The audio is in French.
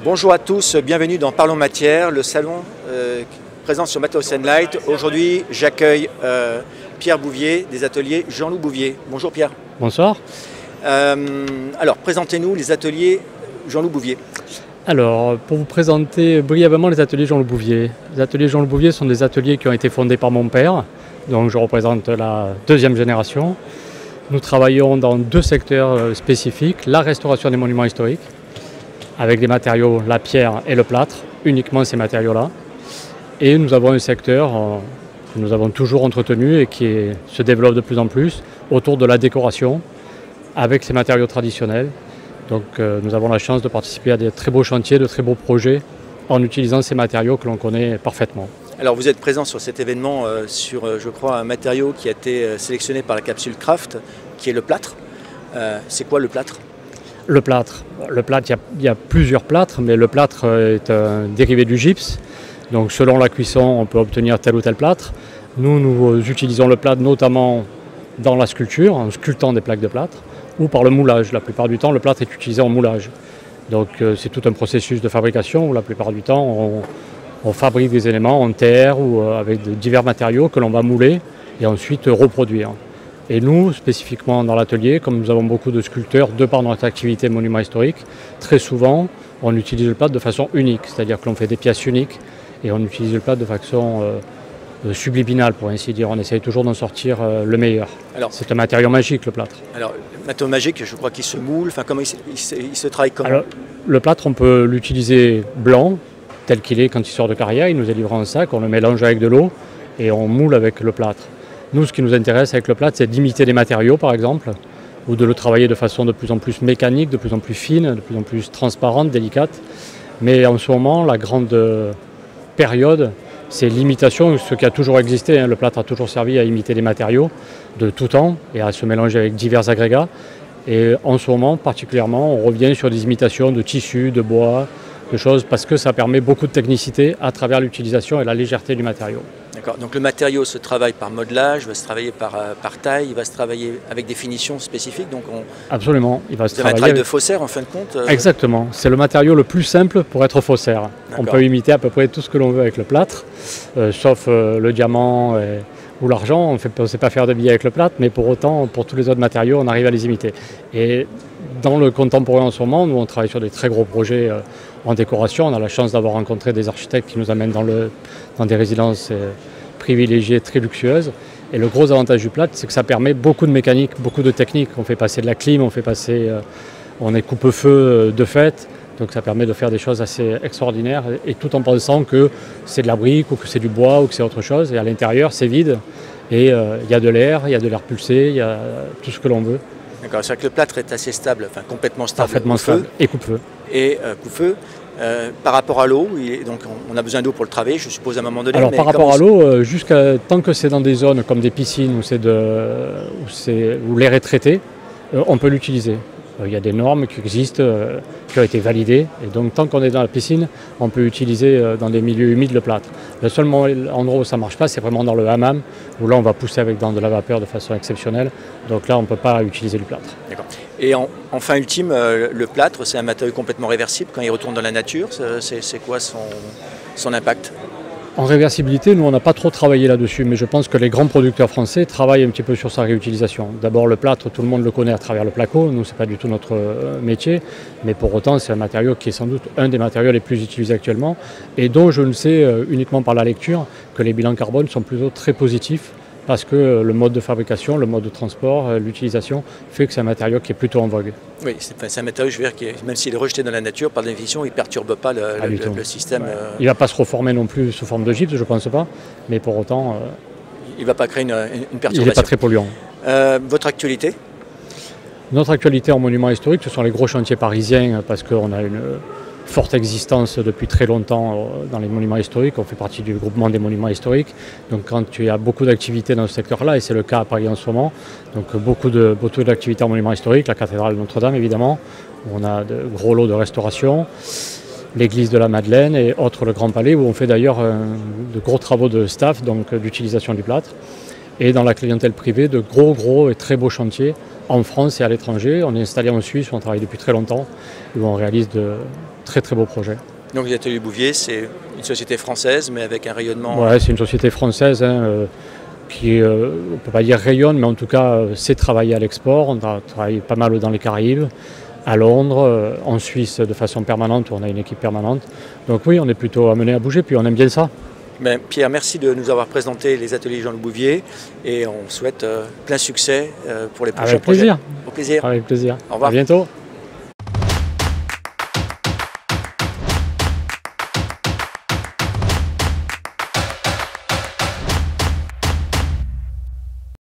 Bonjour à tous, bienvenue dans Parlons Matière, le salon présent sur Materials & Light. Aujourd'hui, j'accueille Pierre Bouvier des ateliers Jean-Loup Bouvier. Bonjour Pierre. Bonsoir. Alors, présentez-nous les ateliers Jean-Loup Bouvier. Alors, pour vous présenter brièvement les ateliers Jean-Loup Bouvier. Les ateliers Jean-Loup Bouvier sont des ateliers qui ont été fondés par mon père, donc je représente la deuxième génération. Nous travaillons dans deux secteurs spécifiques, la restauration des monuments historiques, avec des matériaux, la pierre et le plâtre, uniquement ces matériaux-là. Et nous avons un secteur que nous avons toujours entretenu et qui se développe de plus en plus autour de la décoration avec ces matériaux traditionnels. Donc nous avons la chance de participer à des très beaux chantiers, de très beaux projets en utilisant ces matériaux que l'on connaît parfaitement. Alors vous êtes présent sur cet événement sur, je crois, un matériau qui a été sélectionné par la capsule Craft, qui est le plâtre. C'est quoi le plâtre ? Le plâtre, il y a plusieurs plâtres, mais le plâtre est un dérivé du gypse. Donc selon la cuisson, on peut obtenir tel ou tel plâtre. Nous utilisons le plâtre notamment dans la sculpture, en sculptant des plaques de plâtre, ou par le moulage. La plupart du temps, le plâtre est utilisé en moulage. Donc c'est tout un processus de fabrication où la plupart du temps, on fabrique des éléments en terre ou avec divers matériaux que l'on va mouler et ensuite reproduire. Et nous, spécifiquement dans l'atelier, comme nous avons beaucoup de sculpteurs, de par notre activité monument historique, très souvent, on utilise le plâtre de façon unique, c'est-à-dire que l'on fait des pièces uniques et on utilise le plâtre de façon subliminale, pour ainsi dire. On essaye toujours d'en sortir le meilleur. C'est un matériau magique, le plâtre. Alors, le matériau magique, je crois qu'il se moule, enfin, comment il se travaille comment ? Alors, le plâtre, on peut l'utiliser blanc, tel qu'il est quand il sort de carrière, il nous est livré en sac, on le mélange avec de l'eau et on moule avec le plâtre. Nous, ce qui nous intéresse avec le plâtre, c'est d'imiter les matériaux, par exemple, ou de le travailler de façon de plus en plus mécanique, de plus en plus fine, de plus en plus transparente, délicate. Mais en ce moment, la grande période, c'est l'imitation, ce qui a toujours existé. Le plâtre a toujours servi à imiter les matériaux de tout temps et à se mélanger avec divers agrégats. Et en ce moment, particulièrement, on revient sur des imitations de tissus, de bois, de choses, parce que ça permet beaucoup de technicité à travers l'utilisation et la légèreté du matériau. D'accord, donc le matériau se travaille par modelage, va se travailler par taille, il va se travailler avec des finitions spécifiques. Donc absolument, il va se travailler un travail de faussaire en fin de compte. Exactement, c'est le matériau le plus simple pour être faussaire. On peut imiter à peu près tout ce que l'on veut avec le plâtre, sauf le diamant ou l'argent. On ne sait pas faire de billets avec le plâtre, mais pour autant, pour tous les autres matériaux, on arrive à les imiter. Et dans le contemporain en ce moment, nous on travaille sur des très gros projets en décoration. On a la chance d'avoir rencontré des architectes qui nous amènent dans des résidences privilégiées, très luxueuses. Et le gros avantage du plâtre, c'est que ça permet beaucoup de mécanique, beaucoup de technique. On fait passer de la clim, on est coupe-feu de fait. Donc ça permet de faire des choses assez extraordinaires et tout en pensant que c'est de la brique ou que c'est du bois ou que c'est autre chose. Et à l'intérieur, c'est vide et il y a de l'air pulsé, il y a tout ce que l'on veut. D'accord, c'est-à-dire que le plâtre est assez stable, enfin complètement stable. Parfaitement stable et coupe-feu. Et coupe-feu. Par rapport à l'eau, donc on a besoin d'eau pour le travailler, je suppose à un moment donné. Alors par rapport à l'eau, tant que c'est dans des zones comme des piscines où l'air est traité, on peut l'utiliser. Il y a des normes qui existent, qui ont été validées, et donc tant qu'on est dans la piscine, on peut utiliser dans des milieux humides le plâtre. Le seul endroit où ça ne marche pas, c'est vraiment dans le hammam, où là on va pousser avec de la vapeur de façon exceptionnelle, donc là on ne peut pas utiliser du plâtre. D'accord. Et en fin ultime, le plâtre, c'est un matériau complètement réversible quand il retourne dans la nature, c'est quoi son impact ? En réversibilité, nous on n'a pas trop travaillé là-dessus, mais je pense que les grands producteurs français travaillent un petit peu sur sa réutilisation. D'abord le plâtre, tout le monde le connaît à travers le placo, nous c'est pas du tout notre métier, mais pour autant c'est un matériau qui est sans doute un des matériaux les plus utilisés actuellement et dont je ne sais uniquement par la lecture que les bilans carbone sont plutôt très positifs parce que le mode de fabrication, le mode de transport, l'utilisation fait que c'est un matériau qui est plutôt en vogue. Oui, c'est un matériau, je veux dire, qui même s'il est rejeté dans la nature, par définition, il ne perturbe pas le système. Il ne va pas se reformer non plus sous forme de gypse, je ne pense pas, mais pour autant... il ne va pas créer une perturbation. Il n'est pas très polluant. Votre actualité ? Notre actualité en monument historique, ce sont les gros chantiers parisiens, parce qu'on a une forte existence depuis très longtemps dans les monuments historiques. On fait partie du groupement des monuments historiques. Donc quand tu as beaucoup d'activités dans ce secteur-là, et c'est le cas à Paris en ce moment, donc beaucoup d'activités en monuments historiques, la cathédrale de Notre-Dame évidemment, où on a de gros lots de restauration, l'église de la Madeleine et autres le Grand Palais, où on fait d'ailleurs de gros travaux de staff, donc d'utilisation du plâtre. et dans la clientèle privée de gros et très beaux chantiers en France et à l'étranger. On est installé en Suisse où on travaille depuis très longtemps et où on réalise de très beaux projets. Donc les ateliers Bouvier, c'est une société française mais avec un rayonnement... Ouais, c'est une société française qui, on ne peut pas dire rayonne, mais en tout cas sait travailler à l'export. On a travaillé pas mal dans les Caraïbes, à Londres, en Suisse de façon permanente où on a une équipe permanente. Donc oui, on est plutôt amené à bouger, puis on aime bien ça. Ben, Pierre, merci de nous avoir présenté les ateliers Jean-Loup Bouvier et on souhaite plein succès pour les prochains projets. Avec plaisir. Au plaisir. Avec plaisir. Au revoir. À bientôt.